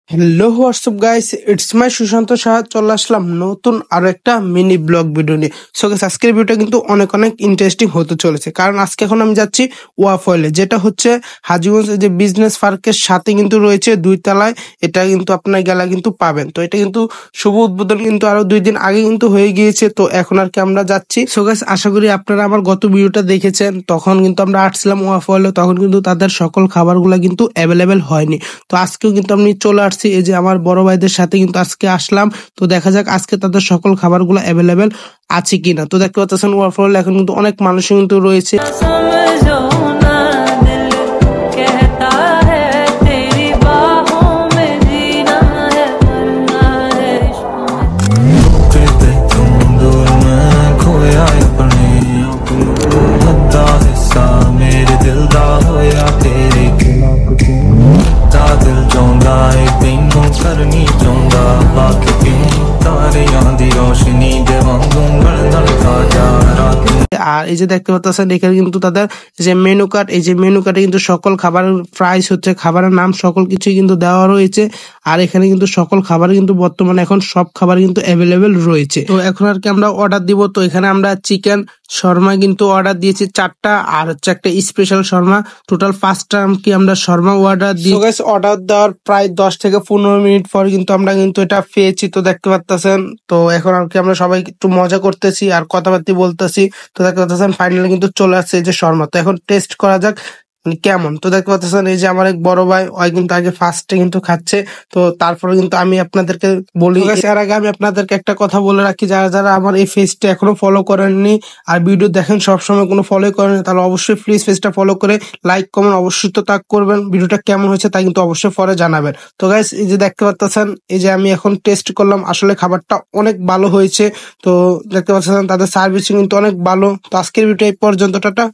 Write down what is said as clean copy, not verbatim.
Hello WhatsApp guys, it's my Sushanta Saha. চলে আসলাম নতুন আরো একটা মিনি ব্লগ ভিডিও নিয়ে। সো গাইস, আজকের ভিডিওটা কিন্তু অনেক অনেক ইন্টারেস্টিং হতে চলেছে, কারণ আজকে এখন আমি যাচ্ছি ওয়াফয়েলে, যেটা হচ্ছে হাজীগঞ্জ যে বিজনেস পার্কের সাথে কিন্তু রয়েছে, 2 তলায়। এটা কিন্তু আপনার গেলা কিন্তু পাবেন। তো এটা কিন্তু শুভ উদ্বোধন কিন্তু আরো 2 দিন আগে কিন্তু হয়ে গিয়েছে। তো এখন আর কি আমরা যাচ্ছি। সো গাইস, আশা করি আপনারা আমার গত ভিডিওটা দেখেছেন। তখন কিন্তু আমরা আসছিলাম ওয়াফয়েলে, তখন কিন্তু তাদের সকল খাবারগুলা কিন্তু অ্যাভেলেবেল হয়নি। তো আজকেও কিন্তু আমি চলে আসছি, এই যে আমার বড় ভাইদের সাথে কিন্তু আজকে আসলাম। তো দেখা যাক আজকে তাদের সকল খাবারগুলো অ্যাভেলেবেল আছে কিনা। তো দেখতে পাচ্ছেন ওয়াফল এখন কিন্তু অনেক মানুষ কিন্তু রয়েছে। আর এই যে দেখতে পাচ্ছেন এখানে কিন্তু তাদের যে মেনু কার্ড, এই যে মেনু কার্ডে কিন্তু সকল খাবারের প্রাইস হচ্ছে, খাবারের নাম সকল কিছুই কিন্তু দেওয়া রয়েছে। আর এখানে কিন্তু সকল খাবার কিন্তু বর্তমানে এখন সব খাবার কিন্তু অ্যাভেলেবেল রয়েছে। তো এখন আর কি আমরা অর্ডার দিব। তো এখানে আমরা চিকেন শর্মা কিন্তু অর্ডার দিয়েছি 4টা, আর হচ্ছে একটা স্পেশাল শর্মা। টোটাল 5টা কি আমরা শর্মা অর্ডার দিই। অর্ডার দেওয়ার প্রায় 10 থেকে 15 মিনিট পর কিন্তু আমরা কিন্তু এটা পেয়েছি। তো দেখতে পাচ্ছেন, তো এখন আর কি আমরা সবাই একটু মজা করতেছি আর কথাবার্তা বলতেছি। তো দেখতে পাচ্ছেন ফাইনালি কিন্তু চলে আসছে এই যে শর্মা। তো এখন টেস্ট করা যাক কেমন। তো দেখতে পাচ্ছেন এই যে আমার এক বড় ভাই, ওই কিন্তু আগে ফার্স্টে কিন্তু খাচ্ছে। তো তারপরে কিন্তু আমি আপনাদেরকে বলি, এর আগে আমি আপনাদেরকে একটা কথা বলে রাখি, যারা যারা আমার এই পেজটা এখনো ফলো করেননি আর ভিডিও দেখেন সবসময় কোনো ফলো করেন, তাহলে অবশ্যই প্লিজ পেজটা ফলো করে লাইক কমেন্ট অবশ্যই তো তাক করবেন। ভিডিওটা কেমন হয়েছে তা কিন্তু অবশ্যই পরে জানাবেন। তো গাইস, এই যে দেখতে পাচ্ছেন এই যে আমি এখন টেস্ট করলাম, আসলে খাবারটা অনেক ভালো হয়েছে। তো দেখতে পাচ্ছেন তাদের সার্ভিসিং কিন্তু অনেক ভালো। তো আজকের ভিডিও এই পর্যন্ত, টাটা।